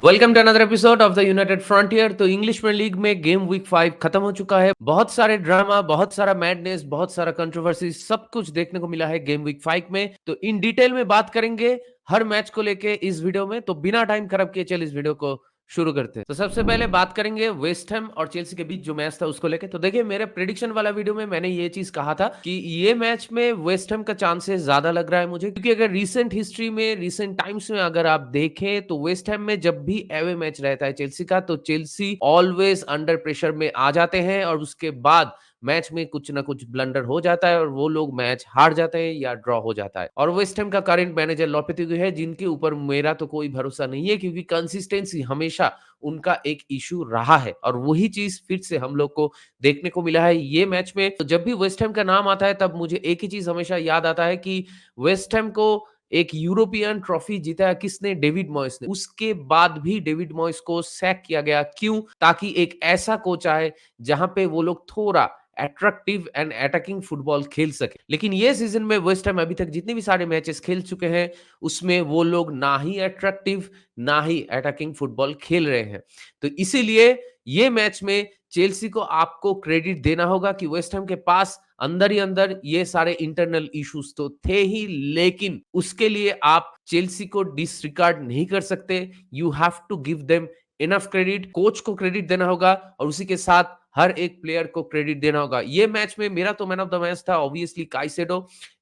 Welcome to another episode of the United Frontier. तो English Premier League में game week 5 खत्म हो चुका है। बहुत सारे ड्रामा, बहुत सारा मैडनेस, बहुत सारा कंट्रोवर्सी, सब कुछ देखने को मिला है गेम वीक 5 में। तो इन डिटेल में बात करेंगे हर मैच को लेके इस वीडियो में। तो बिना टाइम खराब किए चल इस वीडियो को शुरू करते हैं। तो सबसे पहले बात करेंगे वेस्ट हैम और चेल्सी के बीच जो मैच था उसको लेके। तो देखिए, मेरे प्रेडिक्शन वाला वीडियो में मैंने ये चीज कहा था कि ये मैच में वेस्ट हैम का चांसेस ज्यादा लग रहा है मुझे, क्योंकि अगर रीसेंट हिस्ट्री में, रीसेंट टाइम्स में अगर आप देखें तो वेस्ट हैम में जब भी एवे मैच रहता है चेल्सी का, तो चेल्सी ऑलवेज अंडर प्रेशर में आ जाते हैं और उसके बाद मैच में कुछ ना कुछ ब्लंडर हो जाता है और वो लोग मैच हार जाते हैं या ड्रॉ हो जाता है। और वेस्ट हैम का करंट मैनेजर लोपेटेगु है, जिनके ऊपर मेरा तो कोई भरोसा नहीं है, क्योंकि कंसिस्टेंसी हमेशा उनका एक इशू रहा है और वही चीज फिर से हम लोग को देखने को मिला है ये मैच में। तो जब भी वेस्ट हैम का नाम आता है तब मुझे एक ही चीज हमेशा याद आता है कि वेस्ट हैम को एक यूरोपियन ट्रॉफी जीता किसने? डेविड मॉयस ने। उसके बाद भी डेविड मॉयस को सैक किया गया, क्यों? ताकि एक ऐसा कोच आए जहां पे वो लोग थोड़ा अट्रैक्टिव एंड अटैकिंग फुटबॉल खेल सके। लेकिन ये सीजन में वेस्ट हैम अभी तक जितने भी सारे मैचेस खेल चुके हैं उसमें वो लोग ना ही अट्रैक्टिव ना ही अटैकिंग फुटबॉल खेल रहे हैं। तो इसीलिए ये मैच में चेल्सी को आपको क्रेडिट देना होगा कि वेस्ट हैम के पास अंदर ही अंदर ये सारे इंटरनल इश्यूज तो थे ही, लेकिन उसके लिए आप चेल्सी को डिसरिगार्ड नहीं कर सकते। You have to give them enough credit. Coach को क्रेडिट देना होगा और उसी के साथ हर एक प्लेयर को क्रेडिट देना होगा। ये मैच में मेरा तो मैन ऑफ द मैच था obviously Caicedo.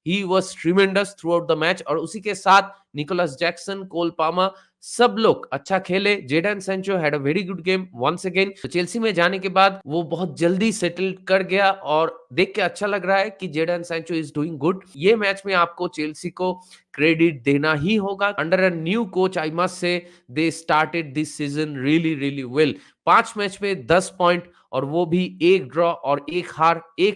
He was tremendous through out the match और उसी के साथ निकोलस जैक्सन, कोल पामा, सब लोग अच्छा खेले। Jadon Sancho had a very good game once again. तो चेल्सी में जाने के बाद वो बहुत जल्दी सेटल कर गया और देख के अच्छा लग रहा है कि Jadon Sancho is doing good. ये मैच में आपको चेल्सी को क्रेडिट देना ही होगा। Under a new coach I must say they started this season really really well. 5 match में 10 पॉइंट और वो भी एक ड्रॉ और एक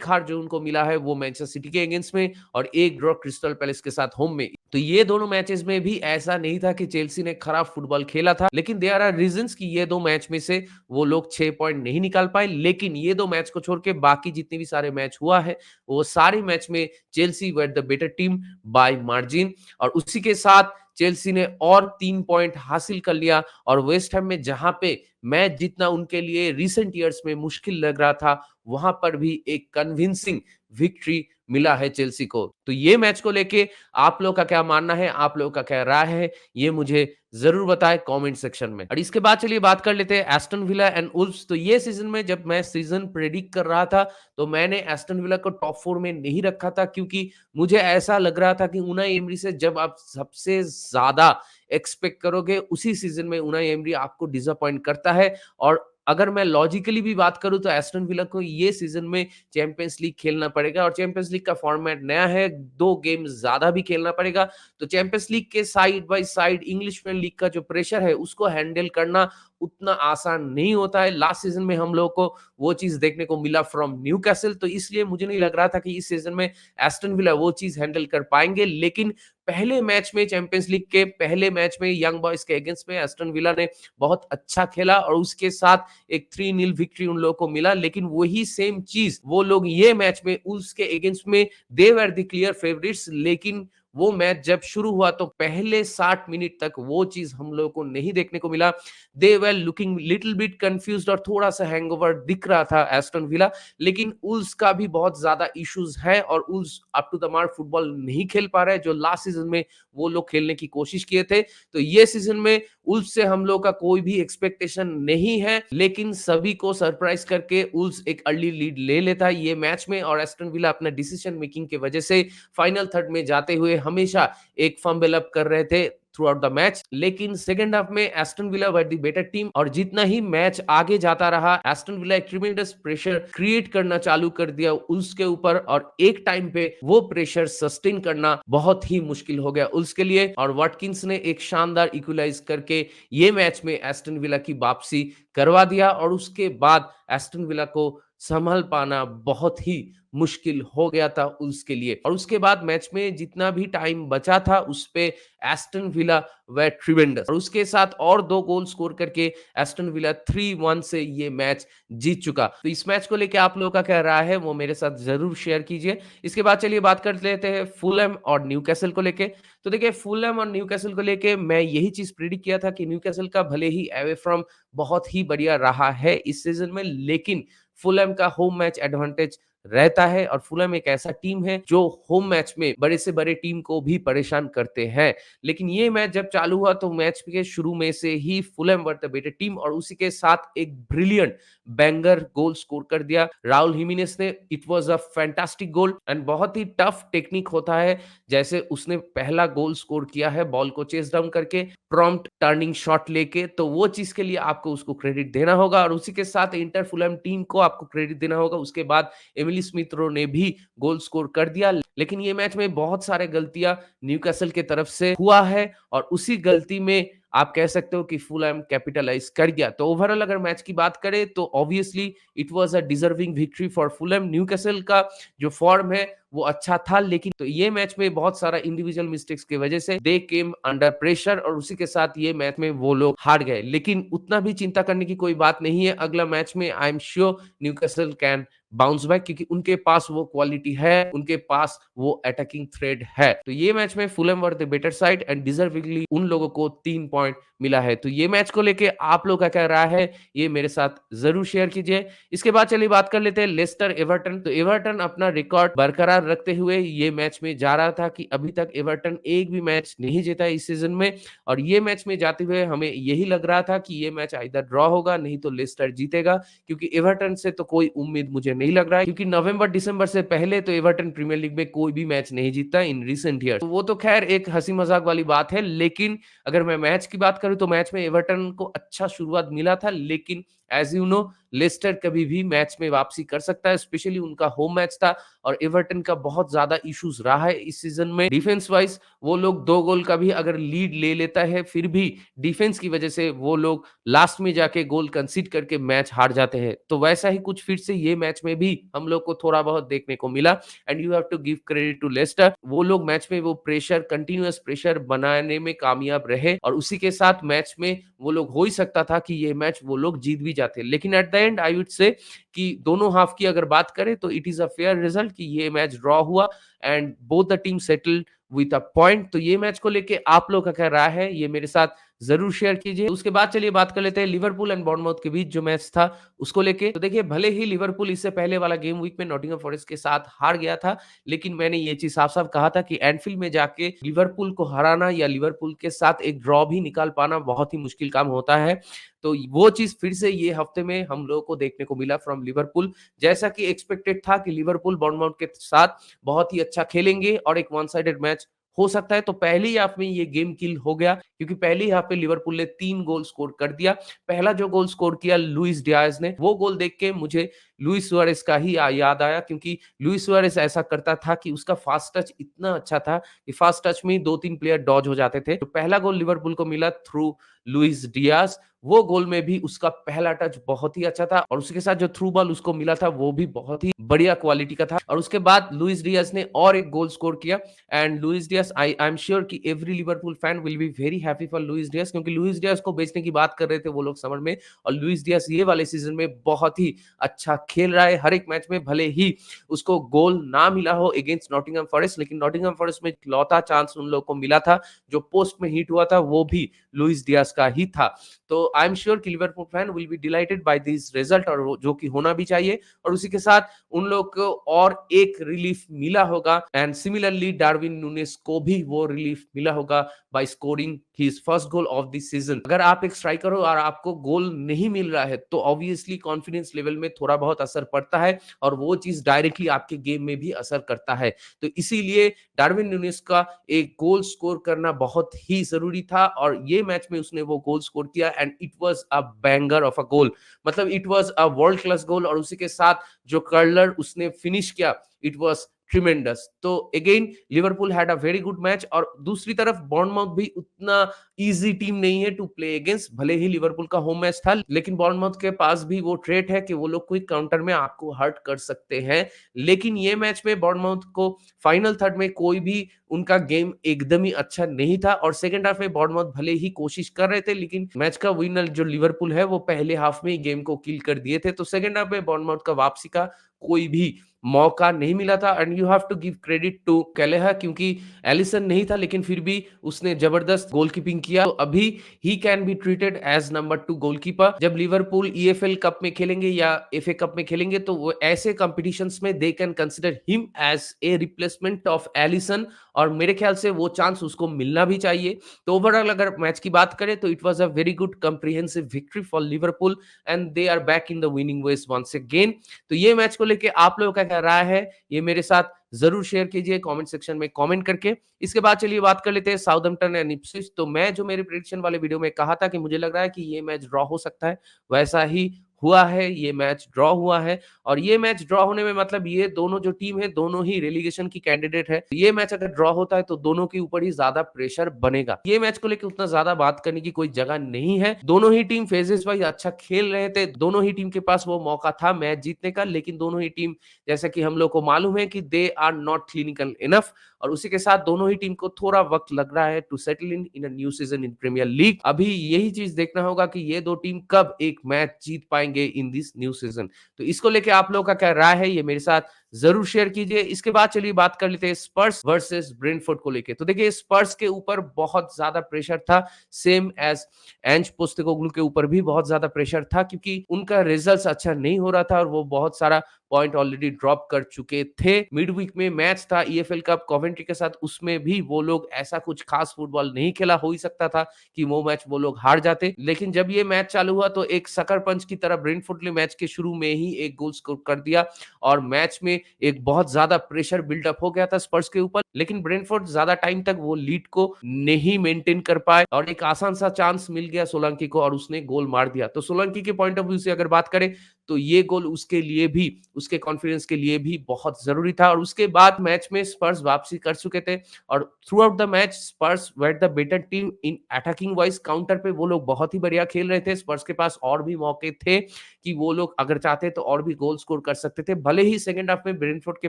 हार जो उनको मिला है वो मैनचेस्टर सिटी के अगेंस्ट में और एक ड्रॉ क्रिस्टल पैलेस के साथ होम में। तो ये दोनों मैचेस में भी ऐसा नहीं था कि चेल्सी ने खराब फुटबॉल खेला था, लेकिन देयर आर रीजंस कि ये दो मैच में से वो लोग 6 पॉइंट नहीं निकाल पाए। लेकिन ये दो मैच को छोड़ के बाकी जितने भी सारे मैच हुआ है वो सारे मैच में Chelsea were the better team by margin. और उसी के साथ चेल्सी ने और 3 पॉइंट हासिल कर लिया और वेस्ट हैम में जहां पे मैच जीतना उनके लिए रिसेंट ईयर्स में मुश्किल लग रहा था, वहां पर भी एक कन्विंसिंग विक्ट्री मिला है चेल्सी को। तो ये मैच को लेके आप लोग का क्या मानना है, आप लोग का क्या राय है, ये मुझे जरूर बताएं कमेंट सेक्शन में। और इसके बाद चलिए बात कर लेते हैं एस्टन विला एंड वुल्व्स। तो ये सीजन में जब मैं सीजन प्रेडिक्ट कर रहा था तो मैंने एस्टन विला को टॉप 4 में नहीं रखा था, क्योंकि मुझे ऐसा लग रहा था कि उनाई एमरी से जब आप सबसे ज्यादा एक्सपेक्ट करोगे उसी सीजन में उनाई एमरी आपको डिसअपॉइंट करता है। और अगर मैं लॉजिकली भी बात करूं तो एस्टन विला को ये सीजन में चैंपियंस लीग खेलना पड़ेगा और चैंपियंस लीग का फॉर्मेट नया है, 2 गेम ज्यादा भी खेलना पड़ेगा। तो चैंपियंस लीग के side by side English Premier League का जो प्रेशर है उसको हैंडल करना उतना आसान नहीं होता है। लास्ट सीजन में हम लोग को वो चीज देखने को मिला फ्रॉम न्यूकैसल, तो इसलिए मुझे नहीं लग रहा था कि इस सीजन में एस्टन विला वो चीज हैंडल कर पाएंगे। लेकिन पहले मैच में, चैंपियंस लीग के पहले मैच में यंग बॉयज के अगेंस्ट में एस्टन विला ने बहुत अच्छा खेला और उसके साथ एक 3-0 विक्ट्री उन लोगों को मिला। लेकिन वही सेम चीज वो लोग ये मैच में उल्व्स के अगेंस्ट में दे वर द क्लियर फेवरेट्स, लेकिन वो मैच जब शुरू हुआ तो पहले 60 मिनट तक वो चीज हम लोगों को नहीं देखने को मिला। They were looking little bit confused और थोड़ा सा हैंगओवर दिख रहा था एस्टन विला। लेकिन उल्व्स का भी बहुत ज्यादा इश्यूज है और Wolves up to the mark football नहीं खेल पा रहे जो लास्ट सीजन में वो लोग खेलने की कोशिश किए थे। तो ये सीजन में उल्व्स से हम लोग का कोई भी एक्सपेक्टेशन नहीं है, लेकिन सभी को सरप्राइज करके उल्व्स एक अर्ली लीड ले लेता है ये मैच में और एस्टन विला अपना डिसीजन मेकिंग की वजह से फाइनल थर्ड में जाते हुए हमेशा एक फंबल अप कर रहे थे थ्रू आउट द मैच। लेकिन सेकंड हाफ में Aston villa were the better team और जितना ही मैच आगे जाता रहा एस्टन विला एक ट्रिमेंडस प्रेशर क्रिएट करना चालू कर दिया उल्व्स के ऊपर और एक टाइम पे वो प्रेशर सस्टेन करना बहुत ही मुश्किल हो गया उल्व्स के लिए और वाटकिंस ने एक शानदार इक्वलाइज करके ये मैच में एस्टन विला की वापसी करवा दिया और उसके बाद एस्टन विला को संभल पाना बहुत ही मुश्किल हो गया था उसके लिए। और उसके बाद मैच में जितना भी टाइम बचा था उस पे एस्टन विला व ट्रिवेंडस और उसके साथ और 2 गोल स्कोर करके एस्टन विला 3-1 से ये मैच जीत चुका। तो इस मैच को लेके आप लोगों का क्या राय है वो मेरे साथ ज़रूर शेयर कीजिए। इसके बाद चलिए बात कर लेते हैं फुलहैम और न्यूकैसल को लेके। तो देखिए फुलहैम और न्यूकैसल को लेके मैं यही चीज़ प्रेडिक्ट किया था कि न्यूकैसल का भले ही अवे फ्रॉम बहुत ही बढ़िया रहा है इस सीज़न में, लेकिन फुलहैम का होम मैच एडवांटेज रहता है और फुलहैम एक ऐसा टीम है जो होम मैच में बड़े से बड़े टीम को भी परेशान करते हैं। लेकिन ये मैच जब चालू हुआ तो मैच के शुरू में से ही Fulham were the better team और उसी के साथ एक ब्रिलियंट बैंगर गोल स्कोर कर दिया राउल हिमेनेस ने। It was a fantastic goal and बहुत ही टफ टेक्निक होता है, जैसे उसने पहला गोल स्कोर किया है बॉल को चेस डाउन करके प्रॉम्प्ट टर्निंग शॉट लेके, तो वो चीज के लिए आपको उसको क्रेडिट देना होगा और उसी के साथ इंटर फुलहैम टीम को आपको क्रेडिट देना होगा। उसके बाद एमिली स्मिथ रो ने भी गोल स्कोर कर दिया, लेकिन ये मैच में बहुत सारे गलतियां न्यूकासल के तरफ से हुआ है और उसी गलती में आप कह सकते हो कि फुलहैम कैपिटलाइज कर गया। तो ओवरऑल अगर मैच की बात करें तो obviously it was a deserving victory for Fulham. Newcastle का जो फॉर्म है वो अच्छा था, लेकिन तो ये मैच में बहुत सारा इंडिविजुअल मिस्टेक्स की वजह से दे केम अंडर प्रेशर और उसी के साथ ये मैच में वो लोग हार गए। लेकिन उतना भी चिंता करने की कोई बात नहीं है, अगला मैच में आई am sure Newcastle can bounce back क्योंकि उनके पास वो क्वालिटी है, उनके पास वो अटैकिंग थ्रेड है। तो ये मैच में Fulham were the better side and deservingly उन लोगों को 3 पॉइंट मिला है। तो ये मैच को लेके आप लोग का क्या राय है ये मेरे साथ जरूर शेयर कीजिए। इसके बाद चलिए बात कर लेते हैं लेस्टर एवर्टन। तो एवर्टन अपना रिकॉर्ड बरकरार रखते हुए ये मैच में जा रहा था कि अभी तक एवर्टन एक भी मैच नहीं जीता इस सीजन में और ये मैच में जाते हुए हमें यही लग रहा था कि ये मैच आइदर ड्रॉ होगा नहीं तो लेस्टर जीतेगा, क्योंकि एवर्टन से तो कोई उम्मीद मुझे नहीं लग रहा है क्योंकि नवंबर दिसंबर से पहले तो एवर्टन प्रीमियर लीग में कोई भी मैच नहीं जीता इन रिसेंट ईयर। तो वो तो खैर एक हंसी मजाक वाली बात है, लेकिन अगर मैं मैच की बात करूं तो मैच में एवर्टन को अच्छा शुरुआत मिला था, लेकिन एज यू नो लेस्टर कभी भी मैच में वापसी कर सकता है, स्पेशली उनका होम मैच था और एवर्टन का बहुत ज्यादा इश्यूज रहा है इस सीजन में डिफेंस वाइज। वो लोग 2 गोल का भी अगर लीड ले लेता है फिर भी डिफेंस की वजह से वो लोग लास्ट में जाके गोल कंसीड करके मैच हार जाते हैं। तो वैसा ही कुछ फिर से ये मैच में भी हम लोग को थोड़ा बहुत देखने को मिला and you have to give credit to Leicester. वो लोग मैच में वो प्रेशर कंटिन्यूअस प्रेशर बनाने में कामयाब रहे और उसी के साथ मैच में वो लोग हो ही सकता था कि ये मैच वो लोग जीत भी जाते, लेकिन at the end I would say कि दोनों हाफ की अगर बात करें तो it is a fair result कि ये मैच ड्रॉ हुआ and both the team settled with a point. तो ये मैच को लेके आप लोग का क्या राय है ये मेरे साथ जरूर शेयर कीजिए। उसके बाद चलिए बात कर लेते हैं लिवरपूल एंड बॉर्नमाउथ के बीच जो मैच था उसको लेके। तो देखिए भले ही लिवरपूल इससे पहले वाला गेम वीक में नॉटिंघम फॉरेस्ट के साथ हार गया था, लेकिन मैंने ये चीज साफ साफ कहा था कि एनफील्ड में जाके लिवरपूल को हराना या लिवरपूल के साथ एक ड्रॉ भी निकाल पाना बहुत ही मुश्किल काम होता है। तो वो चीज फिर से ये हफ्ते में हम लोगों को देखने को मिला फ्रॉम लिवरपूल, जैसा कि एक्सपेक्टेड था कि लिवरपूल बॉर्नमाउथ के साथ बहुत ही अच्छा खेलेंगे और एक वन साइडेड मैच हो सकता है। तो पहली हाफ में ये गेम किल हो गया क्योंकि पहली हाफ में लिवरपूल ने 3 गोल स्कोर कर दिया। पहला जो गोल स्कोर किया लुइस डियाज ने, वो गोल देख के मुझे लुइस सुआरेस का ही याद आया क्योंकि लुइस सुआरेस ऐसा करता था कि उसका फास्ट टच इतना अच्छा था कि फास्ट टच में 2-3 प्लेयर डॉज हो जाते थे। तो पहला गोल लिवरपूल को मिला थ्रू लुइस डियाज। वो गोल में भी उसका पहला टच बहुत ही अच्छा था और उसके साथ जो थ्रू बॉल उसको मिला था वो भी बहुत ही बढ़िया क्वालिटी का था और उसके बाद लुइस डियाज ने और एक गोल स्कोर किया and Luis Diaz I am sure कि every Liverpool fan will be very happy for Luis Diaz क्योंकि लुइस डियाज को बेचने की बात कर रहे थे वो लोग समर में और लुइस डियाज ये वाले सीजन में बहुत ही अच्छा खेल रहा है हर एक मैच में। भले ही उसको गोल ना मिला हो अगेंस्ट नॉटिंघम फॉरेस्ट, लेकिन नॉटिंघम फॉरेस्ट में इकलौता चांस उन लोगों को मिला था जो पोस्ट में हिट हुआ था वो भी लुइस डियाज का ही था। तो आई एम श्योर कि Liverpool fan will be delighted by this result और जो कि होना भी चाहिए और उसी के साथ उन लोग को और एक रिलीफ मिला होगा एंड सिमिलरली डार्विन नूनेस को भी वो रिलीफ मिला होगा by scoring his first goal of this season. अगर आप एक स्ट्राइकर हो और आपको गोल नहीं मिल रहा है तो ऑब्वियसली कॉन्फिडेंस लेवल में थोड़ा बहुत असर पड़ता है और वो चीज डायरेक्टली आपके गेम में भी असर करता है। तो इसीलिए डार्विन नूनेस का एक गोल स्कोर करना बहुत ही जरूरी था और ये मैच में उसने वो गोल स्कोर किया and it was a banger of a goal, मतलब it was a world class goal और उसी के साथ जो कर्लर उसने फिनिश किया इट वाज ट्रिमेंडस। तो again Liverpool had a very good match और दूसरी तरफ बॉर्नमाउथ भी उतना ईजी टीम नहीं है टू प्ले अगेंस्ट। भले ही लिवरपूल का होम मैच था, लेकिन बॉर्नमाउथ के पास भी वो ट्रेट है कि वो लोग क्विक काउंटर में आपको हर्ट कर सकते हैं। लेकिन ये मैच में बॉर्नमाउथ को फाइनल थर्ड में कोई भी उनका गेम एकदम ही अच्छा नहीं था और सेकंड हाफ में बॉर्नमाउथ भले ही कोशिश कर रहे थे, लेकिन मैच का विनर जो लिवरपूल है वो पहले हाफ में ही गेम को किल कर दिए थे। तो सेकंड हाफ में बॉर्नमाउथ का वापसी का कोई भी मौका नहीं मिला था and you have to give credit to Kelleher, क्योंकि एलिसन नहीं था लेकिन फिर भी उसने जबरदस्त गोलकीपिंग किया। तो अभी ही can be treated as number 2 goalkeeper. जब लिवरपूल ईएफएल कप में खेलेंगे या एफए कप में खेलेंगे तो वो ऐसे कंपटीशंस में they can consider him as a replacement of Alisson और मेरे ख्याल से वो चांस उसको मिलना भी चाहिए। तो ओवरऑल अगर मैच की बात करें तो it was a very good comprehensive victory for Liverpool and they are back in the winning ways once again. तो ये मैच को लेके आप लोगों का क्या राय है, ये मेरे साथ जरूर शेयर कीजिए कमेंट सेक्शन में कमेंट करके। इसके बाद चलिए बात कर लेते हैं साउथहैम्पटन एंड इप्सविच। तो मैं जो मेरे प्रेडिक्शन वाले वीडियो में कहा था कि मुझे लग रहा है कि ये मैच ड्रॉ हो सकता है, वैसा ही हुआ है। ये मैच ड्रॉ हुआ है और ये मैच ड्रॉ होने में मतलब ये दोनों जो टीम है दोनों ही रेलीगेशन की कैंडिडेट है। ये मैच अगर ड्रॉ होता है तो दोनों के ऊपर ही ज्यादा प्रेशर बनेगा। ये मैच को लेकर उतना ज्यादा बात करने की कोई जगह नहीं है। दोनों ही टीम फेजेस वाइज अच्छा खेल रहे थे, दोनों ही टीम के पास वो मौका था मैच जीतने का, लेकिन दोनों ही टीम जैसा कि हम लोग को मालूम है कि they are not clinical enough और उसी के साथ दोनों ही टीम को थोड़ा वक्त लग रहा है to settle in a new season in Premier League. अभी यही चीज देखना होगा कि ये दो टीम कब एक मैच जीत पाएंगे इन दिस न्यू सीजन। तो इसको लेके आप लोगों का क्या राय है, ये मेरे साथ जरूर शेयर कीजिए। इसके बाद चलिए बात कर लेते हैं स्पर्स वर्सेस ब्रेंटफोर्ड को लेके। तो देखिए स्पर्स के ऊपर बहुत ज्यादा प्रेशर था, सेम एज एंज पोस्टेकोग्लू के ऊपर भी बहुत ज्यादा प्रेशर था, क्योंकि उनका रिजल्ट अच्छा नहीं हो रहा था और वो बहुत सारा पॉइंट ऑलरेडी ड्रॉप कर चुके थे। मिड वीक में मैच था ईएफएल कप कॉवेंट्री के साथ, उसमें भी वो लोग ऐसा कुछ खास फुटबॉल नहीं खेला। हो ही सकता था कि वो मैच वो लोग हार जाते, लेकिन जब ये मैच चालू हुआ तो एक सकर पंच की तरह ब्रेंटफोर्ड ने मैच के शुरू में ही एक गोल स्कोर कर दिया और मैच में एक बहुत ज्यादा प्रेशर बिल्डअप हो गया था स्पर्स के ऊपर। लेकिन ब्रेंटफोर्ड ज्यादा टाइम तक वो लीड को नहीं मेंटेन कर पाए और एक आसान सा चांस मिल गया सोलंकी को और उसने गोल मार दिया। तो सोलंकी के पॉइंट ऑफ व्यू से अगर बात करें तो ये गोल उसके लिए भी, उसके कॉन्फिडेंस के लिए भी बहुत जरूरी था। और उसके बाद मैच में स्पर्स वापसी कर चुके थे और through out the match Spurs were the better team in attacking wise. Counter पे वो लोग बहुत ही बढ़िया खेल रहे थे। स्पर्स के पास और भी मौके थे कि वो लोग अगर चाहते तो और भी गोल स्कोर कर सकते थे। भले ही सेकंड हाफ में ब्रेंटफोर्ड के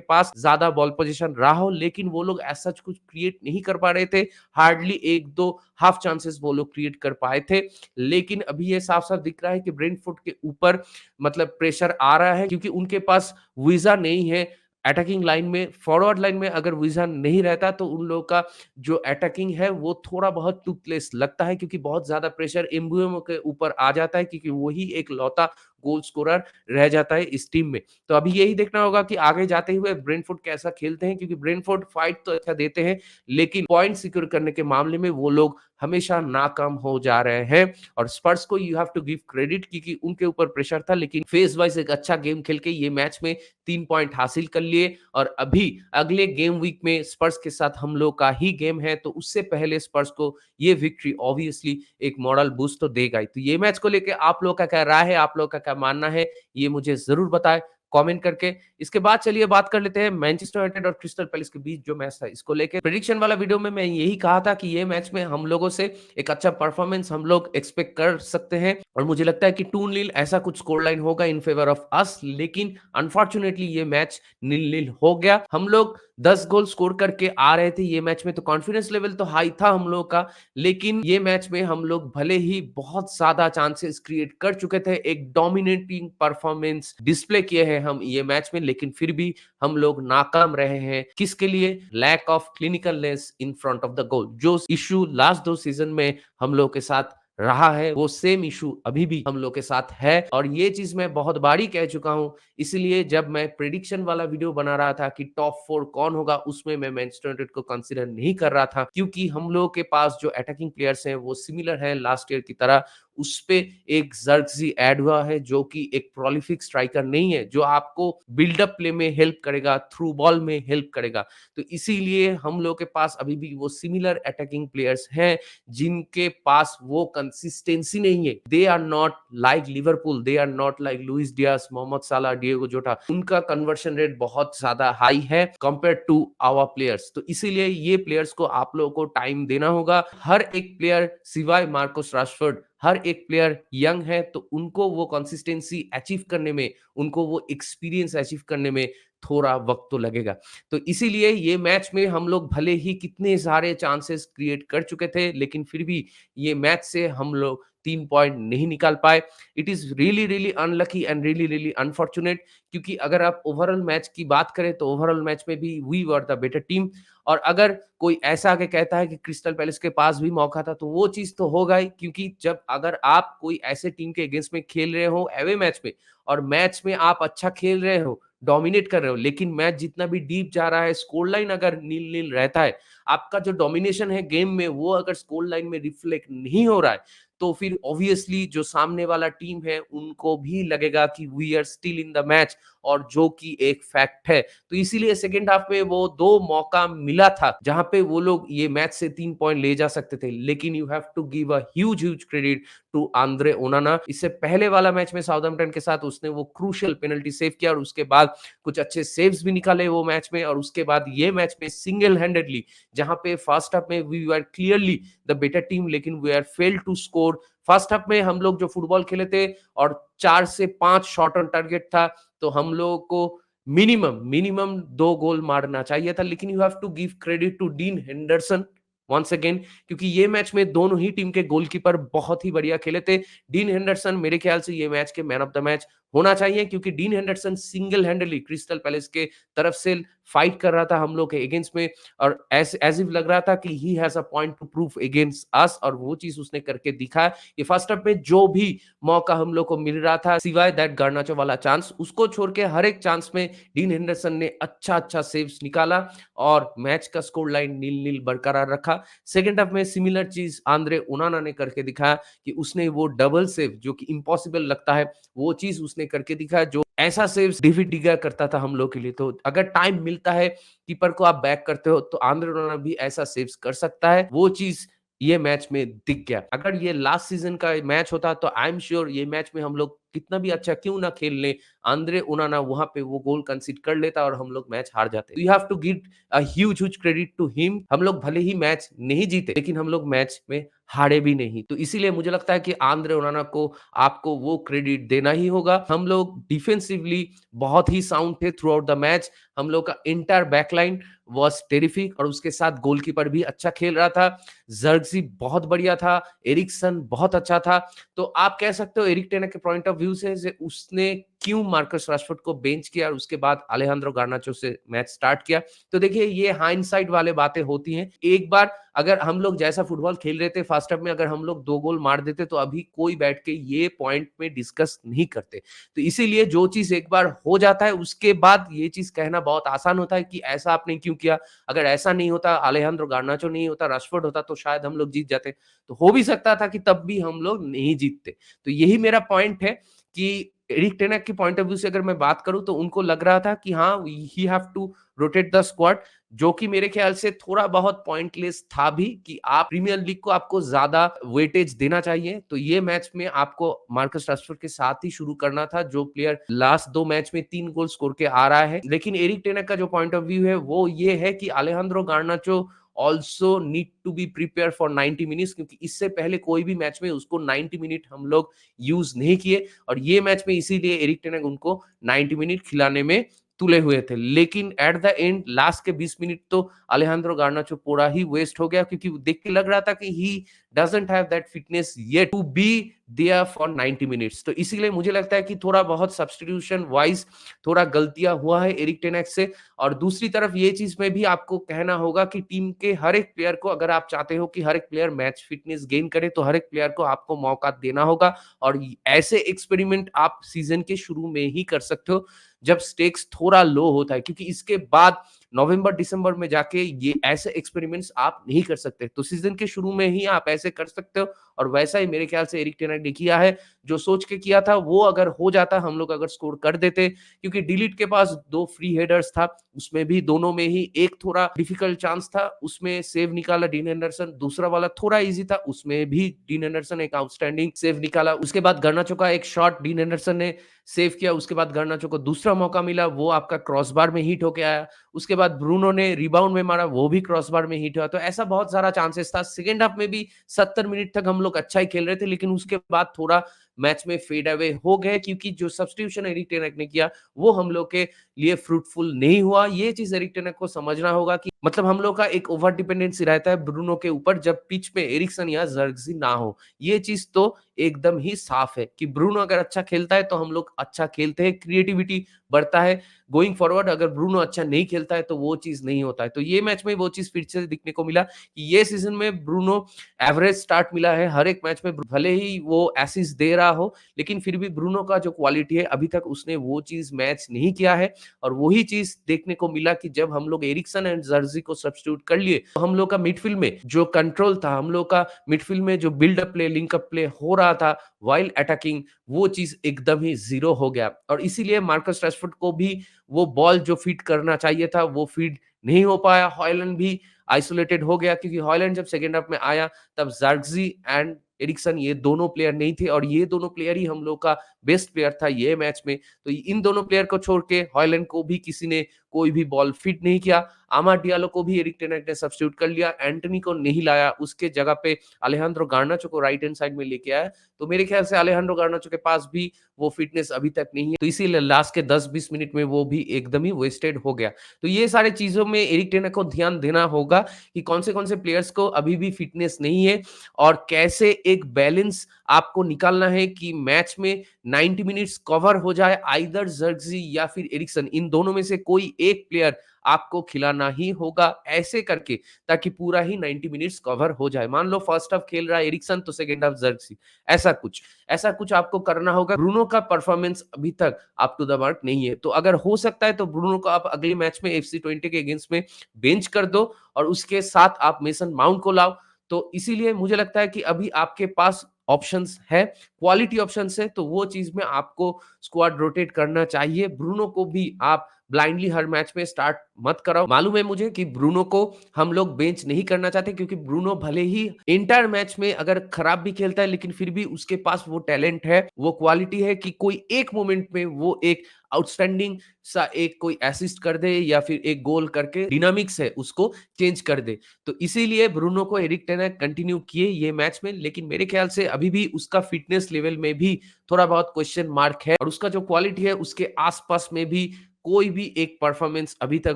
पास ज्यादा बॉल पोजीशन रहा हो, लेकिन वो लोग ऐसा कुछ क्रिएट नहीं कर पा रहे थे। हार्डली एक दो हाफ चांसेस वो लोग क्रिएट कर पाए थे। लेकिन अभी ये साफ साफ दिख रहा है कि ब्रेंटफोर्ड के ऊपर मतलब प्रेशर आ रहा है, क्योंकि उनके पास वीजा नहीं है अटैकिंग लाइन में। फॉरवर्ड लाइन में अगर वीजा नहीं रहता तो उन लोगों का जो अटैकिंग है वो थोड़ा बहुत टूथलेस लगता है, क्योंकि बहुत ज्यादा प्रेशर एम्बुएमो के ऊपर आ जाता है, क्योंकि वही एक लौता गोल स्कोरर रह जाता है इस टीम में। तो अभी यही देखना होगा कि आगे जाते हुए ब्रेंटफोर्ड कैसा खेलते हैं, क्योंकि ब्रेंटफोर्ड फाइट तो अच्छा देते हैं लेकिन पॉइंट सिक्योर करने के मामले में वो लोग हमेशा नाकाम हो जा रहे हैं। और स्पर्स को you have to give credit, क्योंकि उनके ऊपर प्रेशर था लेकिन फेज वाइज एक अच्छा गेम खेल के ये मैच में 3 पॉइंट हासिल कर लिए। और अभी अगले गेम वीक में स्पर्स के साथ हम लोग का ही गेम है, तो उससे पहले स्पर्स को ये विक्ट्री ऑब्वियसली एक मॉरल बूस्ट तो देगा ही। तो ये मैच को लेके आप लोग का क्या राय है, आप लोग का क्या मानना है, ये मुझे जरूर बताएं कमेंट करके। इसके बाद चलिए बात कर लेते हैं मैनचेस्टर यूनाइटेड और क्रिस्टल पैलेस के बीच जो मैच था इसको लेके। प्रेडिक्शन वाला वीडियो में मैं यही कहा था कि ये मैच में हम लोगों से एक अच्छा परफॉर्मेंस हम लोग एक्सपेक्ट कर सकते हैं और मुझे लगता है कि 2-0 ऐसा कुछ स्कोर लाइन होगा इन फेवर ऑफ अस। लेकिन अनफॉर्चुनेटली ये मैच 0-0 हो गया। हम लोग 10 गोल स्कोर करके आ रहे थे ये मैच में, तो कॉन्फिडेंस लेवल तो हाई था हम लोग का। लेकिन ये मैच में हम लोग भले ही बहुत ज्यादा चांसेस क्रिएट कर चुके थे, एक डोमिनेटिंग परफॉर्मेंस डिस्प्ले किए हैं हम ये मैच में, लेकिन फिर भी हम लोग नाकाम रहे हैं। किसके लिए? Lack of clinicalness in front of the goal. जो इशू लास्ट 2 सीजन में हम लोग के साथ रहा है वो सेम इशू अभी भी हम लोग के साथ है और ये चीज मैं बहुत बारी कह चुका हूं। इसलिए जब मैं प्रेडिक्शन वाला वीडियो बना रहा था कि टॉप 4 कौन होगा, उसमें मैं मैनचेस्टर यूनाइटेड को कंसीडर नहीं कर रहा था, क्योंकि हम लोग के पास जो अटैकिंग प्लेयर्स हैं वो सिमिलर हैं लास्ट ईयर की तरह। उसपे एक ज़र्क्ज़ी ऐड हुआ है जो कि एक प्रोलिफिक स्ट्राइकर नहीं है, जो आपको बिल्डअप प्ले में हेल्प करेगा, थ्रू बॉल में हेल्प करेगा। तो इसीलिए हम लोग के पास अभी भी वो सिमिलर अटैकिंग प्लेयर्स हैं, जिनके पास वो कंसिस्टेंसी नहीं है। They are not like Liverpool, they are not like Luis Diaz, Mohamed Salah, Diogo जोटा। उनका कन्वर्शन रेट बहुत ज़्यादा हाई है कंपेयर्ड टू आवर प्लेयर्स। तो इसीलिए ये प्लेयर्स को आप लोगों को टाइम देना होगा। हर एक प्लेयर सिवाय मार्कस राशफोर्ड, हर एक प्लेयर यंग है, तो उनको वो कंसिस्टेंसी अचीव करने में, उनको वो एक्सपीरियंस अचीव करने में थोड़ा वक़्त तो लगेगा। तो इसीलिए ये मैच में हम लोग भले ही कितने सारे चांसेस क्रिएट कर चुके थे, लेकिन फिर भी ये मैच से हम लोग 3 पॉइंट नहीं निकाल पाए। It is really, really unlucky and really, really unfortunate, क्योंकि अगर आप ओवरऑल मैच की बात करें तो ओवरऑल मैच में भी we were the better team. और अगर कोई ऐसा आके कहता है कि क्रिस्टल पैलेस के पास भी मौका था, तो वो चीज़ तो होगा ही, क्योंकि जब अगर आप कोई ऐसे टीम के अगेंस्ट में खेल रहे हो अवे मैच में, और मैच में आप अच्छा खेल रहे हो, डोमिनेट कर रहे हो, लेकिन मैच जितना भी डीप जा रहा है, स्कोर लाइन अगर नील-नील रहता है, आपका जो डोमिनेशन है गेम में, वो अगर स्कोर लाइन में रिफ्लेक्ट नहीं हो रहा है, तो फिर ऑब्वियसली जो सामने वाला टीम है, उनको भी लगेगा कि we are still in the match, और जो कि एक फैक्ट है। तो इसीलिए सेकंड हाफ में वो 2 मौका मिला था, जहाँ पे वो लोग ये मैच से 3 पॉइंट ले जा सकते थे। लेकिन you have to give a huge huge credit to Andre Onana. इससे पहले वाला मैच में साउथहैम्पटन के साथ उसने वो क्रूशियल पेनल्टी सेव किया, और उसके बाद कुछ अच्छे सेव्स भी निकाले वो मैच में, और उसके बाद ये मैच में सिंगल हैंडेडली, जहाँ पे फर्स्ट हाफ में we were clearly the better team, लेकिन we are failed to score. First half में हम लोग जो फुटबॉल खेले थे और 4 से 5 शॉट ऑन टारगेट था, तो हम लोगों को मिनिमम 2 गोल मारना चाहिए था, लेकिन you have to give credit to Dean Henderson once again, क्योंकि ये मैच में दोनों ही टीम के गोलकीपर बहुत ही बढ़िया खेले थे। डीन हेंडरसन मेरे ख्याल से ये मैच के मैन ऑफ द मैच होना चाहिए, क्योंकि dean Henderson single हैंडली crystal palace के तरफ से फाइट कर रहा था हम लोग के अगेंस्ट में, और एज इफ लग रहा था कि he has a point two prove against us, और वो चीज उसने करके दिखा। ये फर्स्ट हाफ में जो भी मौका हम लोग को मिल रहा था, सिवाय दैट गार्नाचो वाला चांस, उसको छोड़ के हर एक चांस में डीन हेंडरसन ने अच्छा सेव्स निकाला, और मैच का स्कोर लाइन नील बरकरार रखा। सेकंड हाफ में सिमिलर चीज आंद्रे ओनाना ने करके दिखाया, कि उसने वो डबल सेव जो कि इम्पॉसिबल लगता है, वो चीज उसने करके दिखाया, जो ऐसा सेव्स डेविड डिगा करता था हम लोग के लिए। तो अगर टाइम मिलता है, कीपर को आप बैक करते हो, तो आंद्रे ओनाना भी ऐसा सेव्स कर सकता है। वो चीज ये मैच में दिख गया। अगर ये लास्ट सीजन का मैच होता, तो आई एम श्योर ये मैच में हम लोग कितना भी अच्छा क्यों ना खेल लें, आंद्रे ओनाना वहां पे वो गोल कंसीड कर लेता और हम लोग मैच हार जाते। You have to give a huge credit to him. हम लोग भले ही मैच नहीं जीते, लेकिन हम लोग मैच में हारे भी नहीं। तो इसीलिए मुझे लगता है कि आंद्रे ओनाना को आपको वो क्रेडिट देना ही होगा। हम लोग डिफेंसिवली बहुत ही साउंड थे थ्रू आउट द मैच। हम लोग का इंटायर बैकलाइन वाज टेरिफिक, और उसके साथ गोलकीपर भी अच्छा खेल रहा था। जर्गजी बहुत बढ़िया था, एरिक्सन बहुत अच्छा था। तो आप कह सकते हो एरिक टेन के पॉइंट ऑफ व्यू से उसने क्यों मार्कस राशफोर्ड को बेंच किया और उसके बाद अलेहांद्रो गार्नाचो से मैच स्टार्ट किया। तो देखिए, ये हाइंडसाइट वाले बातें होती हैं। एक बार अगर हम लोग जैसा फुटबॉल खेल रहे थे फर्स्ट हाफ में, अगर हम लोग 2 गोल मार देते, तो अभी कोई बैठ के ये पॉइंट में डिस्कस नहीं करते। तो इसीलिए जो चीज एक बार हो जाता है, उसके बाद ये चीज कहना बहुत आसान होता है कि ऐसा आपने क्यों किया। अगर ऐसा नहीं होता, अलेहांद्रो गार्नाचो नहीं होता, राशफोर्ड होता, तो शायद हम लोग जीत जाते। तो हो भी सकता था कि तब भी हम लोग नहीं जीतते। तो यही मेरा पॉइंट है कि एरिक टेन हाग के पॉइंट ऑफ व्यू से अगर मैं बात करूं, तो उनको लग रहा था कि हाँ, he have to rotate the squad, जो कि मेरे ख्याल से थोड़ा बहुत पॉइंटलेस था भी, कि आप प्रीमियर लीग को आपको ज्यादा वेटेज देना चाहिए। तो ये मैच में आपको मार्कस राशफोर्ड के साथ ही शुरू करना था, जो प्लेयर लास्ट 2 मैच में 3 गोल स्कोर के आ रहा है। लेकिन एरिक टेन हाग का जो पॉइंट ऑफ व्यू है वो ये है कि Alejandro Garnacho also need to be prepare for 90 minutes, क्योंकि इससे पहले कोई भी मैच में उसको 90 मिनट हम लोग यूज नहीं किए, और ये मैच में इसीलिए एरिक टेन हाग उनको 90 मिनट खिलाने में तुले हुए थे। लेकिन एट द एंड लास्ट के 20 मिनट तो अलेहांद्रो गार्नाचो पूरा ही वेस्ट हो गया, क्योंकि देख के लग रहा था कि he doesn't have that fitness yet to be there for 90 minutes. तो इसीलिए मुझे लगता है कि थोड़ा बहुत सब्स्टिट्यूशन वाइज थोड़ा गलतियां हुआ है एरिक टेन हाग से। और दूसरी तरफ ये चीज में भी आपको कहना होगा कि टीम के हर एक प्लेयर को, अगर आप चाहते हो कि हर एक प्लेयर मैच फिटनेस गेन करे, तो हर एक प्लेयर को आपको मौका देना होगा। और ऐसे एक्सपेरिमेंट आप सीजन के शुरू में ही कर सकते हो, जब स्टेक्स थोड़ा लो होता है, क्योंकि इसके बाद नवंबर-दिसंबर में जाके ये ऐसे एक्सपेरिमेंट्स आप नहीं कर सकते। तो सीज़न के शुरू में ही आप ऐसे कर सकते हो और वैसा ही मेरे ख्याल से एरिक टेन हैग ने किया है। जो सोच के किया था वो अगर हो जाता, हम लोग अगर स्कोर कर देते, क्योंकि डिलीट के पास 2 फ्री हेडर्स था, उसमें भी दोनों में ही एक थोड़ा डिफिकल्ट चांस था, उसमें सेव निकाला डीन एंडरसन, दूसरा वाला थोड़ा ईज़ी था, उसमें भी डीन एंडरसन एक आउटस्टैंडिंग सेव निकाला। उसके बाद गर्नाचो का एक शॉट डीन एंडरसन ने सेव किया, उसके बाद गर्नाचो को दूसरा मौका मिला, वो आपका क्रॉसबार में हिट होके आया। उसके बाद ब्रूनो ने रिबाउंड में मारा, वो भी क्रॉसबार में हिट हुआ। तो ऐसा बहुत सारा चांसेस था। सेकंड हाफ में भी 70 मिनट तक हम लोग अच्छा ही खेल रहे थे, लेकिन उसके बाद थोड़ा मैच में फेड अवे हो गए, क्योंकि जो सब्स्टिट्यूशन एरिक टेन हैग ने किया वो हम लोग के लिए फ्रूटफुल नहीं हुआ। ये चीज एरिक टेन हैग को समझना होगा कि मतलब हम लोग का एक ओवर डिपेंडेंसी रहता है ब्रूनो के ऊपर जब पिच में एरिक्सन या ज़र्क्ज़ी ना हो। ये चीज तो एकदम ही साफ है कि ब्रूनो अगर अच्छा खेलता है तो हम लोग अच्छा खेलते हैं, क्रिएटिविटी बढ़ता है। गोइंग फॉरवर्ड अगर ब्रूनो अच्छा नहीं खेलता है तो वो चीज नहीं होता है। तो ये मैच में वो चीज फिर से दिखने को मिला कि ये सीजन में ब्रूनो एवरेज स्टार्ट मिला है हर एक मैच में, भले ही वो एसिस्ट दे रहा हो, लेकिन फिर भी ब्रूनो का जो क्वालिटी है अभी तक उसने वो चीज मैच नहीं किया है। और वही चीज देखने को मिला कि जब हम लोग एरिक्सन एंड जर्जी को सब्स्टिट्यूट कर लिए तो हम लोग का मिडफील्ड में जो कंट्रोल था, हम लोग का मिडफील्ड में जो बिल्डअप प्ले, लिंकअप प्ले हो रहा था वाइल अटैकिंग, वो चीज एकदम ही जीरो हो गया। और इसीलिए मार्कस रैशफोर्ड को भी वो बॉल जो फीड करना चाहिए था वो फीड नहीं हो पाया। हॉयलैंड भी आइसोलेटेड हो गया, क्योंकि हॉयलैंड जब सेकंड हाफ में आया तब ज़र्क्ज़ी एंड एरिक्सन ये दोनों प्लेयर नहीं थे, और ये दोनों प्लेयर ही हम लोग का बेस्ट प्लेयर था ये मैच में। तो इन दोनों प्लेयर को छोड़ के हॉयलैंड को भी किसी ने कोई भी बॉल फिट नहीं किया। आमाड डियालो को भी एरिक टेन हैग ने सब्स्टिट्यूट कर लिया, एंटनी को नहीं लाया, उसके जगह पे अलेहांद्रो गार्नाचो को राइट हैंड साइड में लेके आया। तो मेरे ख्याल से अलेहांद्रो गार्नाचो के पास भी वो फिटनेस अभी तक नहीं है, तो इसीलिए लास्ट के 10-20 मिनट में वो भी एकदम ही वेस्टेड हो गया। तो ये सारी चीजों में एरिक टेन हैग को ध्यान देना होगा कि कौन से प्लेयर्स को अभी भी फिटनेस नहीं है और कैसे एक बैलेंस आपको निकालना है कि मैच में 90 मिनट्स कवर हो जाए, आइदर ज़र्क्ज़ी या फिर एरिक्सन, इन दोनों में से कोई एक प्लेयर आपको खिलाना ही होगा ऐसे करके, ताकि पूरा ही 90 मिनट्स कवर हो जाए। मान लो फर्स्ट हाफ खेल रहा है एरिक्सन तो सेकंड हाफ ज़र्क्ज़ी, ऐसा कुछ आपको करना होगा। ब्रूनो का परफॉर्मेंस अभी तक अप टू द मार्क नहीं है, तो अगर हो सकता है तो ब्रूनो को आप अगले मैच में एफसी 20 के अगेंस्ट में बेंच कर दो और उसके साथ आप मेसन माउंट को लाओ। तो इसीलिए मुझे लगता है कि अभी आपके पास ऑप्शंस है, क्वालिटी ऑप्शंस है, तो वो चीज में आपको स्क्वाड रोटेट करना चाहिए। ब्रूनो को भी आप ब्लाइंडली हर मैच में स्टार्ट मत कराओ। मालूम है मुझे कि ब्रूनो को हम लोग बेंच नहीं करना चाहते, क्योंकि ब्रूनो भले ही एंटायर मैच में अगर खराब भी खेलता है लेकिन फिर भी उसके पास वो टैलेंट है, वो क्वालिटी है कि कोई एक मोमेंट में वो एक आउटस्टैंडिंग सा एक कोई असिस्ट कर दे या फिर एक गोल करके डिनामिक्स है उसको चेंज कर दे। तो इसीलिए ब्रूनो को एरिक टेन हैग कंटिन्यू किए ये मैच में, लेकिन मेरे ख्याल से अभी भी उसका फिटनेस लेवल में भी थोड़ा बहुत क्वेश्चन मार्क है, और उसका जो क्वालिटी है उसके आसपास में भी कोई भी एक परफॉर्मेंस अभी तक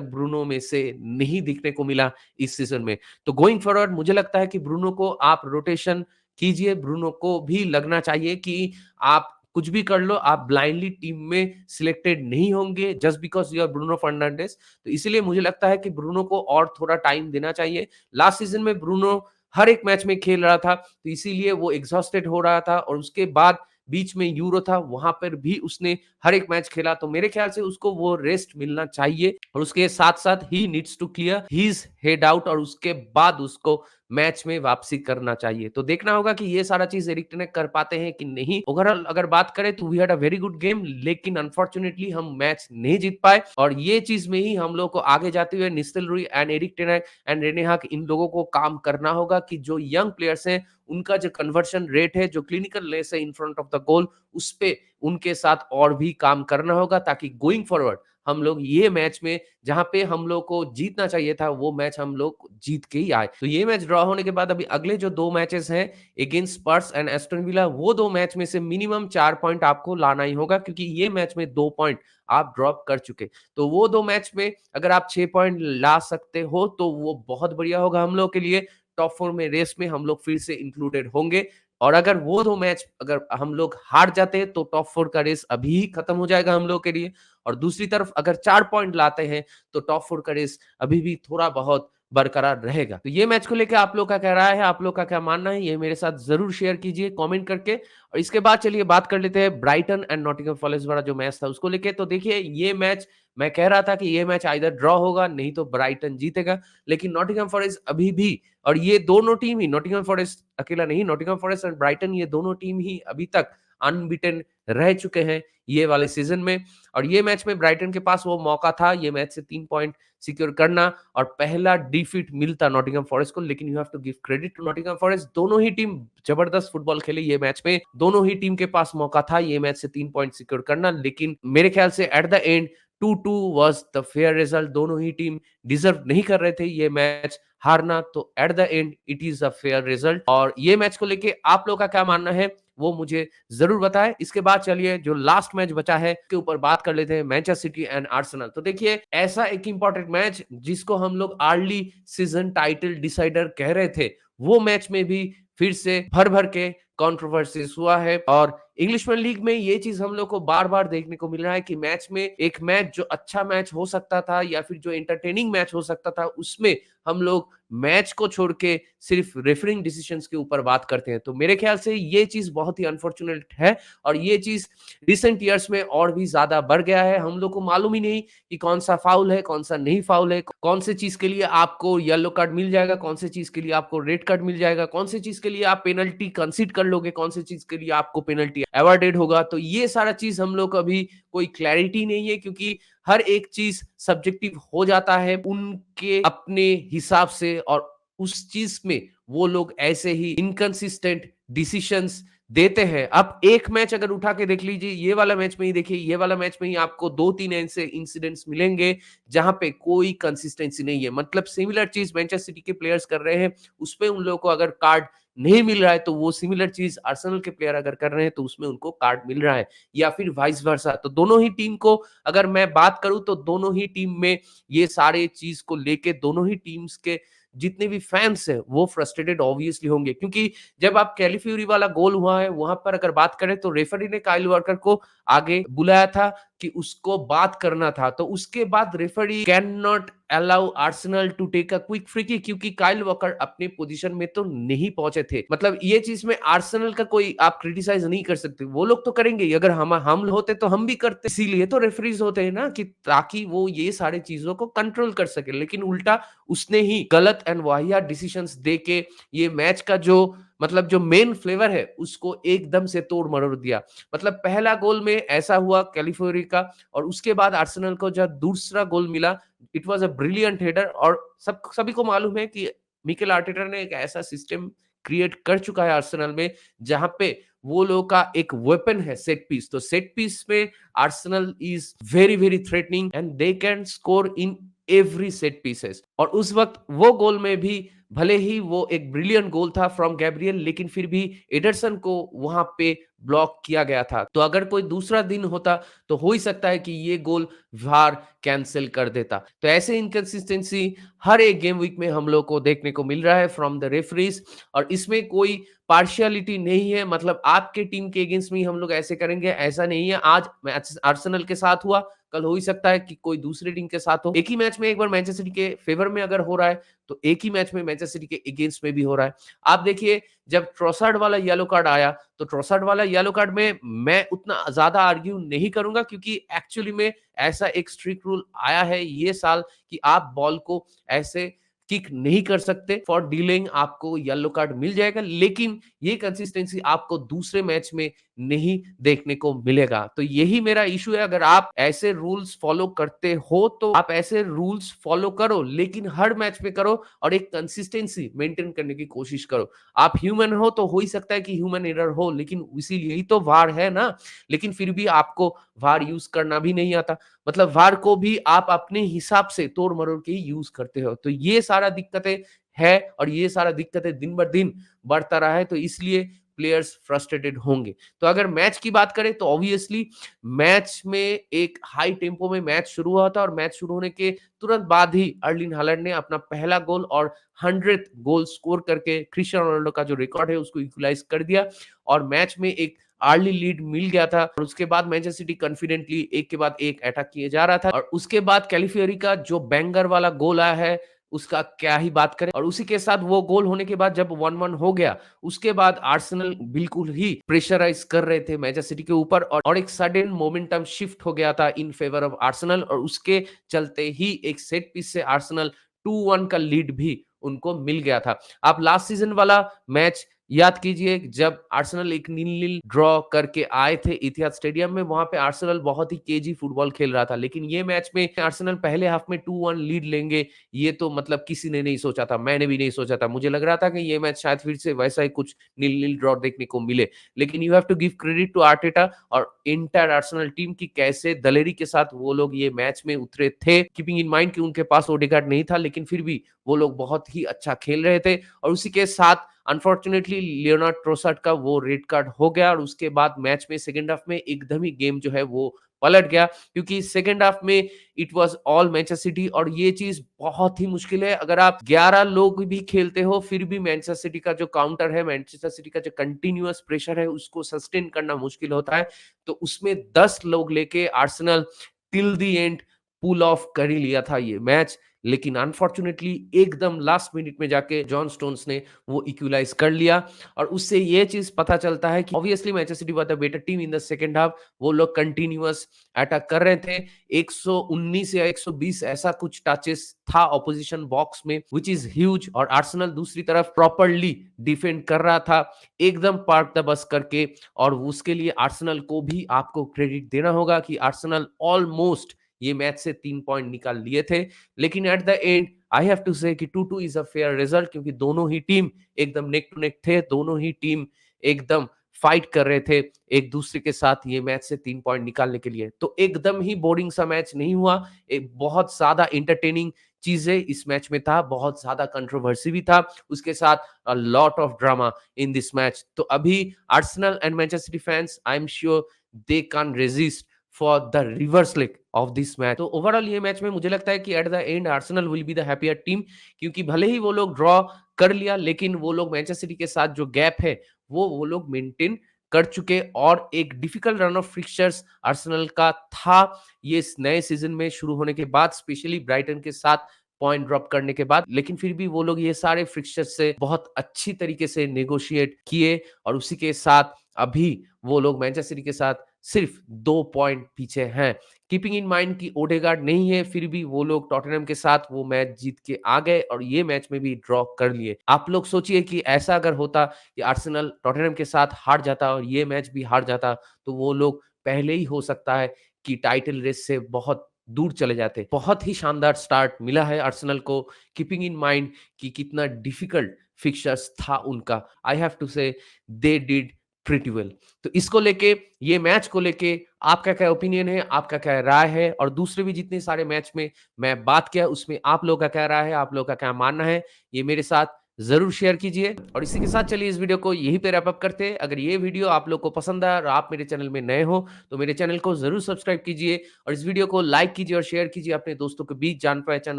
ब्रूनो में से नहीं दिखने को मिला इस सीजन में। तो गोइंग फॉरवर्ड मुझे लगता है कि ब्रूनो को आप रोटेशन कीजिए, ब्रूनो को भी लगना चाहिए कि आप कुछ भी कर लो, आप ब्लाइंडली टीम में सिलेक्टेड नहीं होंगे just because you are Bruno Fernandes. तो इसलिए मुझे लगता है कि ब्रूनो को और थोड़ा टाइम देना चाहिए। लास्ट सीजन में ब्रूनो हर एक मैच में खेल रहा था, तो इसीलिए वो एग्जॉस्टेड हो रहा था, और उसके बाद बीच में यूरो था, वहां पर भी उसने हर एक मैच खेला। तो मेरे ख्याल से उसको वो रेस्ट मिलना चाहिए, और उसके साथ साथ ही needs to clear his head out, और उसके बाद उसको मैच में वापसी करना चाहिए। तो देखना होगा कि ये सारा चीज एरिक टेन हैग कर पाते हैं कि नहीं। ओवरऑल अगर बात करें तो we had a very good game, लेकिन अनफॉर्चुनेटली हम मैच नहीं जीत पाए, और ये चीज में ही हम लोग को आगे जाते हुए Nistelrooy and Erik ten Hag and Rene Hake इन लोगों को काम करना होगा कि जो यंग प्लेयर्स हैं उनका जो कन्वर्शन रेट है, जो क्लिनिकल है इन फ्रंट ऑफ द गोल, उस पे उनके साथ और भी काम करना होगा, ताकि गोइंग फॉरवर्ड हम लोग ये मैच में जहां पे हम लोग को जीतना चाहिए था वो मैच हम लोग जीत के ही आए। तो ये मैच ड्रॉ होने के बाद अभी अगले जो 2 मैचेस हैं against Spurs and Aston villa, वो 2 मैच में से मिनिमम 4 पॉइंट आपको लाना ही होगा, क्योंकि ये मैच में 2 पॉइंट आप ड्रॉप कर चुके। तो वो 2 मैच में अगर आप 6 पॉइंट ला सकते हो तो वो बहुत बढ़िया होगा हम लोग के लिए। टॉप 4 में रेस में हम लोग फिर से इंक्लूडेड होंगे, और अगर वो 2 मैच अगर हम लोग हार जाते हैं तो टॉप 4 का रेस अभी ही खत्म हो जाएगा हम लोग के लिए। और दूसरी तरफ अगर 4 पॉइंट लाते हैं तो टॉप 4 का रेस अभी भी थोड़ा बहुत बरकरार रहेगा। तो ये मैच को लेके आप लोग का क्या राय है? आप लोग का क्या मानना है? ये मेरे साथ ज़रूर शेयर कीजिए कमेंट करके। और इसके बाद चलिए बात कर लेते हैं ब्राइटन एंड नॉटिंघम फॉरेस्ट वाला जो मैच था उसको लेके। तो देखिए ये मैच मैं कह रहा था कि ये मैच आइदर ड्रॉ होगा नहीं तो ब्राइटन जीतेगा। लेकिन नॉटिंघम फॉरेस्ट अभी भी और ये दोनों टीम ही नॉटिंघम फॉरेस्ट अकेला नहीं, नॉटिंघम फॉरेस्ट और ब्राइटन ये दोनों टीम ही अभी तक अनबीटन रह चुके हैं ये वाले सीज़न में। और ये मैच में ब्राइटन के पास वो मौका था ये मैच से 3 पॉइंट सिक्योर करना और पहला डिफीट मिलता नॉटिंघम फॉरेस्ट को। लेकिन you have to give credit to Nottingham Forest, दोनों ही टीम जबरदस्त फुटबॉल खेली ये मैच में। दोनों ही टीम के पास मौका था ये मैच से 3 पॉइंट सिक्योर करना, लेकिन मेरे ख्याल से eight the and 2-2 was the fair result. दोनों ही टीम डिजर्व नहीं कर रहे थे ये मैच हारना, तो eight the and it is a fair result. और ये मैच को लेके आप लोग का क्या मानना है वो मुझे जरूर बताएं। इसके बाद चलिए जो लास्ट मैच बचा है के ऊपर बात कर लेते हैं, मैनचेस्टर सिटी एंड आर्सेनल। तो देखिए ऐसा एक इंपॉर्टेंट मैच जिसको हम लोग अर्ली सीजन टाइटल डिसाइडर कह रहे थे, वो मैच में भी फिर से भर भर के कंट्रोवर्सीज हुआ है। और इंग्लिश प्रीमियर लीग में ये चीज हम लोग को बार बार देखने को मिल रहा है कि मैच में एक मैच जो अच्छा मैच हो सकता था या फिर जो एंटरटेनिंग मैच हो सकता था उसमें हम लोग मैच को छोड़ के सिर्फ रेफरिंग डिसीजंस के ऊपर बात करते हैं। तो मेरे ख्याल से ये चीज बहुत ही अनफॉर्चुनेट है और ये चीज रिसेंट ईयर्स में और भी ज्यादा बढ़ गया है। हम लोग को मालूम ही नहीं कि कौन सा फाउल है कौन सा नहीं फाउल है, कौन से चीज के लिए आपको येलो कार्ड मिल जाएगा, कौन से चीज के लिए आपको रेड कार्ड मिल जाएगा, कौन से चीज के लिए आप पेनल्टी कंसीड कर लोगे, कौन से चीज के लिए आपको पेनल्टी अवॉर्डेड होगा। तो ये सारा चीज हम लोग को अभी कोई क्लैरिटी नहीं है, क्योंकि हर एक चीज सब्जेक्टिव हो जाता है उनके अपने हिसाब से और उस चीज में वो लोग ऐसे ही इनकंसिस्टेंट डिसीशंस देते हैं। अब एक मैच अगर उठा के देख लीजिए, ये वाला मैच में ही देखिए, ये वाला मैच में ही आपको 2-3 ऐसे इंसिडेंट्स मिलेंगे जहां पे कोई कंसिस्टेंसी नहीं है। मतलब सिमिलर चीज मैनचेस्टर सिटी के प्लेयर्स कर रहे हैं, उसपे उन लोगों को अगर कार्ड नहीं मिल रहा है तो वो सिमिलर चीज आर्सेनल के प्लेयर अगर कर रहे हैं तो उसमें उनको कार्ड मिल रहा है, या फिर वाइस वर्सा। तो दोनों ही टीम को अगर मैं बात करूं तो दोनों ही टीम में ये सारे चीज को लेके दोनों ही टीम्स के जितने भी फैंस हैं वो फ्रस्ट्रेटेड ऑब्वियसली होंगे। क्योंकि जब आप कैलिफ्यूरी वाला गोल हुआ है वहां पर अगर बात करें तो रेफरी ने काइल वॉकर को आगे बुलाया था कि उसको बात करना था, तो उसके बाद referee can not allow Arsenal to take a quick free kick, क्योंकि काइल वॉकर अपने पोजीशन में तो नहीं पहुंचे थे। मतलब ये चीज में आर्सेनल का कोई आप क्रिटिसाइज नहीं कर सकते, वो लोग तो करेंगे, अगर हम होते तो हम भी करते। इसीलिए तो रेफरीज होते हैं ना, कि ताकि वो ये सारे चीजों को कंट्रोल कर सके। लेकिन उल्टा उसने ही गलत एंड वाहियात डिसीजंस दे के ये मैच का जो मतलब जो मेन फ्लेवर है उसको एकदम से तोड़ मरोड़ दिया। मतलब पहला गोल में ऐसा हुआ कैलिफोर्निया का, और उसके बाद आर्सेनल को जब दूसरा गोल मिला it was a brilliant header. और सभी को मालूम है कि मिकेल आर्टेटा ने एक ऐसा सिस्टम क्रिएट कर चुका है आर्सेनल में जहां पे वो लोगों का एक वेपन है सेट पीस। तो सेट पीस में Arsenal is very very threatening and they can score in every set pieces. और उस वक्त वो गोल में भी भले ही वो एक ब्रिलियंट गोल था फ्रॉम गैब्रियल, लेकिन फिर भी एडरसन को वहां पे ब्लॉक किया गया था। तो अगर कोई दूसरा दिन होता तो हो ही सकता है कि ये गोल वार कैंसिल कर देता। तो ऐसे इनकंसिस्टेंसी हर एक गेम वीक में हम लोग को देखने को मिल रहा है फ्रॉम द रेफरीज, और इसमें कोई पार्शियलिटी नहीं है। मतलब आपके टीम के अगेंस्ट में हम लोग ऐसे करेंगे ऐसा नहीं है। आज मैच आर्सेनल के साथ हुआ, कल हो ही सकता है कि कोई दूसरी टीम के साथ हो। एक ही मैच में एक बार मैनचेस्टर सिटी के फेवर में अगर हो रहा है तो एक ही मैच में मैनचेस्टर सिटी के अगेंस्ट में भी हो रहा है। आप देखिए जब ट्रोसार्ड वाला येलो कार्ड आया तो ट्रोसार्ड वाला येलो कार्ड में मैं उतना ज्यादा आर्ग्यू नहीं करूंगा, क्योंकि एक्चुअली में ऐसा एक स्ट्रिक्ट रूल आया है ये साल कि आप बॉल को ऐसे किक नहीं कर सकते, फॉर डीलिंग आपको येलो कार्ड मिल जाएगा। लेकिन ये कंसिस्टेंसी आपको दूसरे मैच में नहीं देखने को मिलेगा। तो यही मेरा इशू है। अगर आप ऐसे रूल्स फॉलो करते हो तो आप ऐसे रूल्स फॉलो करो, लेकिन हर मैच में करो और एक कंसिस्टेंसी मेंटेन करने की कोशिश करो। आप ह्यूमन हो तो हो ही सकता है कि ह्यूमन एरर हो, लेकिन इसीलिए ही तो वार है ना। लेकिन फिर भी आपको वार यूज करना भी नहीं आता। मतलब वार को भी आप अपने हिसाब से तोड़ मरोड़ के ही यूज करते हो। तो ये सारा दिक्कतें है और ये सारा दिक्कतें दिन ब दिन बढ़ता रहा है, तो इसलिए प्लेयर्स फ्रस्ट्रेटेड होंगे। तो अगर मैच की बात करें तो ऑब्वियसली मैच में एक हाई टेम्पो में मैच शुरू हुआ था, और मैच शुरू होने के तुरंत बाद ही अर्लिंग हालैंड ने अपना पहला गोल और 100th गोल स्कोर करके क्रिस्टियानो रोनाल्डो का जो रिकॉर्ड है उसको इक्वलाइज कर दिया, और मैच में एक अर्ली लीड मिल गया था। और उसके बाद मैनचेस्टर सिटी कॉन्फिडेंटली एक के बाद एक अटैक किए जा रहा था, और उसके बाद कैलिफियोरी का जो बैंगर वाला गोल आया है उसका क्या ही बात करें। और उसी के साथ वो गोल होने के बाद जब 1-1 हो गया, उसके बाद आर्सेनल बिल्कुल ही प्रेशराइज़ कर रहे थे मैनचेस्टर सिटी के ऊपर और एक सडन मोमेंटम शिफ्ट हो गया था इन फेवर ऑफ आर्सेनल और उसके चलते ही एक सेट पीस से आर्सेनल 2-1 का लीड भी उनको मिल गया था। आप लास्ट सीज़न वाला मैच याद कीजिए जब आर्सेनल एक 0-0 ड्रॉ करके आए थे इतिहाद स्टेडियम में, वहाँ पे आर्सेनल बहुत ही केजी फुटबॉल खेल रहा था। लेकिन ये मैच में आर्सेनल पहले हाफ में 2-1 लीड लेंगे, ये तो मतलब किसी ने नहीं सोचा था, मैंने भी नहीं सोचा था। मुझे लग रहा था कि ये मैच शायद फिर से वैसा ही कुछ 0-0 ड्रॉ देखने को मिले। लेकिन you have to give credit to Arteta और एंटायर आर्सेनल टीम की कैसे दलेरी के साथ वो लोग ये मैच में उतरे थे। कीपिंग इन माइंड कि उनके पास ओडेगार्ड नहीं था, लेकिन फिर भी वो लोग बहुत ही अच्छा खेल रहे थे और उसी के साथ अनफॉर्चुनेटली लियोनार्ड ट्रोसर्ड का वो रेड कार्ड हो गया और उसके बाद मैच में सेकंड हाफ में एकदम ही गेम जो है वो पलट गया क्योंकि सेकंड हाफ में it was all Manchester city और ये चीज बहुत ही मुश्किल है। अगर आप 11 लोग भी खेलते हो फिर भी मैनचेस्टर सिटी का जो काउंटर है, मैनचेस्टर सिटी का जो कंटिन्यूअस प्रेशर है उसको सस्टेन करना मुश्किल होता है। तो उसमें 10 लोग लेके Arsenal till the end pull off कर ही लिया था ये मैच। लेकिन अनफॉर्चुनेटली एकदम लास्ट मिनट में जाके जॉन स्टोन्स ने वो इक्वलाइज कर लिया और उससे ये चीज पता चलता है कि obviously Manchester city was the better team in the second half. वो लोग कंटिन्यूअस अटैक कर रहे थे, 119 या 120 ऐसा कुछ टचेस था ऑपोजिशन बॉक्स में व्हिच इज ह्यूज और आर्सेनल दूसरी तरफ प्रॉपर्ली डिफेंड कर रहा था एकदम पार्क द बस करके। और उसके लिए आर्सेनल को भी आपको क्रेडिट देना होगा कि आर्सेनल ऑलमोस्ट ये मैच से 3 पॉइंट निकाल लिए थे। लेकिन at the end I have to say कि 2-2 इज अ फेयर रिजल्ट क्योंकि दोनों ही टीम एकदम नेक टू नेक थे, दोनों ही टीम एकदम फाइट कर रहे थे एक दूसरे के साथ ये मैच से 3 पॉइंट निकालने के लिए। तो एकदम ही बोरिंग सा मैच नहीं हुआ, एक बहुत ज्यादा एंटरटेनिंग चीजें इस मैच में था, बहुत ज्यादा कंट्रोवर्सी भी था, उसके साथ a lot of drama in this match. तो अभी Arsenal and Manchester city fans I am sure they can resist for the reverse leg of this match. तो ओवरऑल ये मैच में मुझे लगता है कि eight the and Arsenal will be the happier team क्योंकि भले ही वो लोग ड्रॉ कर लिया लेकिन वो लोग मैनचेस्टर सिटी के साथ जो गैप है वो लोग मेंटेन कर चुके और एक difficult run of fixtures Arsenal का था ये इस नए सीजन में शुरू होने के बाद, स्पेशली ब्राइटन के साथ पॉइंट ड्रॉप करने के बाद। लेकिन फिर भी वो लोग ये सारे फिक्सचर्स से बहुत अच्छी तरीके से नेगोशिएट किए और उसी के साथ अभी वो लोग मैनचेस्टर सिटी के साथ सिर्फ 2 पॉइंट पीछे हैं। कीपिंग इन माइंड कि ओडेगार्ड नहीं है फिर भी वो लोग टॉटनहम के साथ वो मैच जीत के आ गए और ये मैच में भी ड्रॉ कर लिए। आप लोग सोचिए कि ऐसा अगर होता कि आर्सेनल टॉटनहम के साथ हार जाता और ये मैच भी हार जाता तो वो लोग पहले ही हो सकता है कि टाइटल रेस से बहुत दूर चले जाते। बहुत ही शानदार स्टार्ट मिला है आर्सेनल को, कीपिंग इन माइंड कि कितना डिफिकल्ट फिक्सचर्स था उनका। आई हैव टू से दे डिड प्रीटी वेल। तो इसको लेके, ये मैच को लेके आपका क्या ओपिनियन है, आपका क्या राय है और दूसरे भी जितने सारे मैच में मैं बात किया उसमें आप लोगों का क्या राय है, आप लोगों का क्या मानना है, ये मेरे साथ जरूर शेयर कीजिए। और इसी के साथ चलिए इस वीडियो को यहीं पे रैप अप करते हैं। अगर ये वीडियो आप लोग को पसंद आया और आप मेरे चैनल में नए हो तो मेरे चैनल को जरूर सब्सक्राइब कीजिए और इस वीडियो को लाइक कीजिए और शेयर कीजिए अपने दोस्तों के बीच, जान पहचान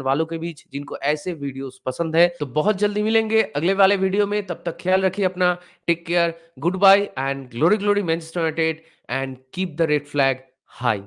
वालों के बीच जिनको ऐसे वीडियोस पसंद है। तो बहुत जल्दी मिलेंगे अगले वाले वीडियो में, तब तक ख्याल रखिए अपना, take care, goodbye and glory glory Manchester United and keep the red flag high.